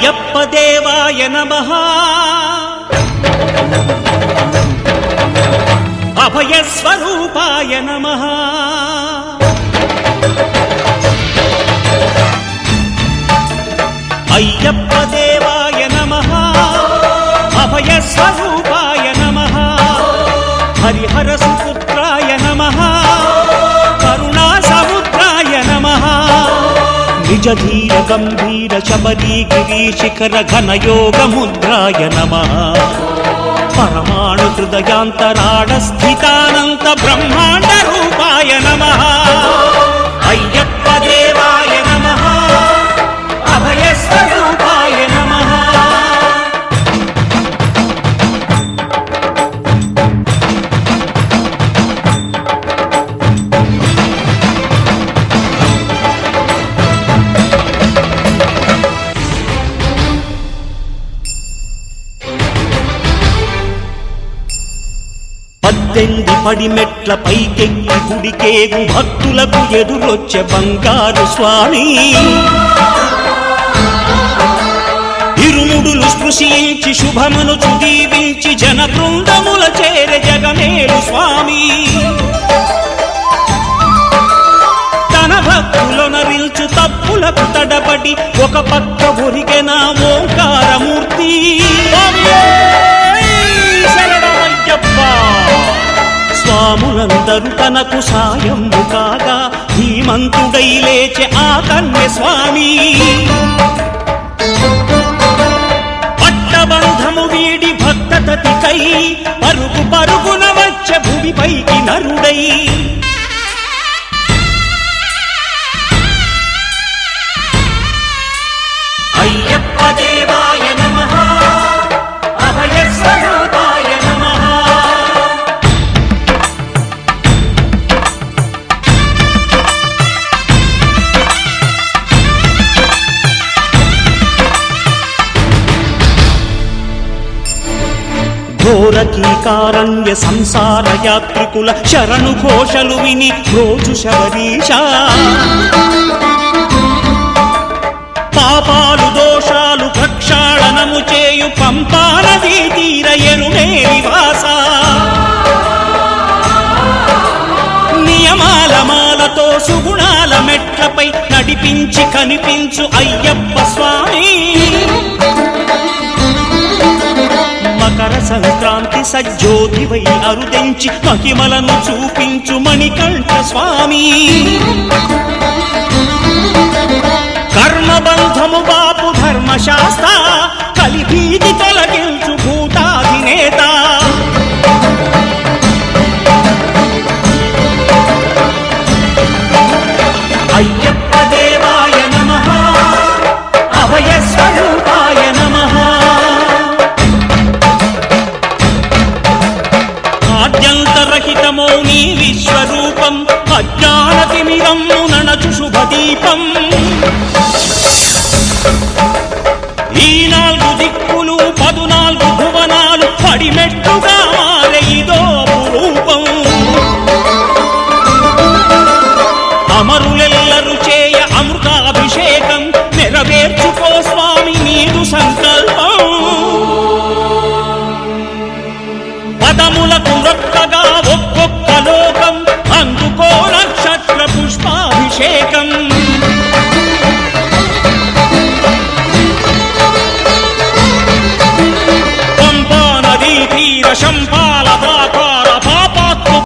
అయ్యప్ప దేవాయ నమః అభయ స్వరూపాయ నమః అయ్యప్ప దేవాయ నమః అభయ స్వరూపాయ నమః హరిహర సుపుత్రాయ నమః కరుణా సముద్రాయ నమః నిజ ధీర గంభీర శబరీ గిరి శిఖర ఘన యోగ ముద్రాయ నమః పరమాణు హృదయాంతరాళ స్థితానంత బ్రహ్మాండ రూపాయ నమః అయ్యప్ప దేవాయ నమః అభయ స్వరూపాయ నమః పద్దెంది పడిమెట్ల పైకెక్కి గుడికేగు భక్తులకు ఎదురొచ్చే బంగారు స్వామి ఇరుముడులు స్పృశించి శుభమనుచు దీవించి జన బృందముల చేరే జగమేలు స్వామి తన భక్తులొనరిల్చు తప్పులకు తడబడి ఒక పక్క ఒరిగెన ఓంకారమూర్తి స్వాములందరూ తనకు సాయము కాగా ధీమంతుడై లేచే ఆ కన్య స్వామి పట్టబంధము వీడి భక్తతతికై పరుగు పరుగున వచ్చే భూమిపైకి నరుడై అయ్యప్ప దేవాయ నమః అభయ స్వరూపాయ నమః ఘోరకీకారణ్య సంసార యాత్రికుల శరణు ఘోషలు విని రోజు శబరీశ పాపాలు దోషాలు ప్రక్షాళనము చేయు పంపానదీ తీరయను నివాస నియమాల మాలతో సుగుణాల మెట్లపై నడిపించి కనిపించు అయ్యప్ప స్వామి మకర సంక్రాంతి సజ్జోతివై అరుదించి మహిమలను చూపించు మణికంఠ స్వామి కర్మబంధము బాపు ధర్మశాస్త్ర కలిభీతి తొలగించు భూతాధినేత అయ్యప్ప దేవాయ నమః అభయ స్వరూపాయ నమః ఆద్యంతరహితమో నీ విశ్వరూపం అజ్ఞానతిమిరం నణచు శుభదీపం ఈ 4 దిక్కులు 14 భువనాలు పడిమెట్టుగా మారే ఇదో రూపం అమరులెల్లరు చేయ అమృతాభిషేకం నెరవేర్చుకో స్వామి నీదు సంకల్పం పదములకు రొక్కగా ఒక్కొక్క లోకం అందుకో నక్షత్ర పుష్పాభిషేకం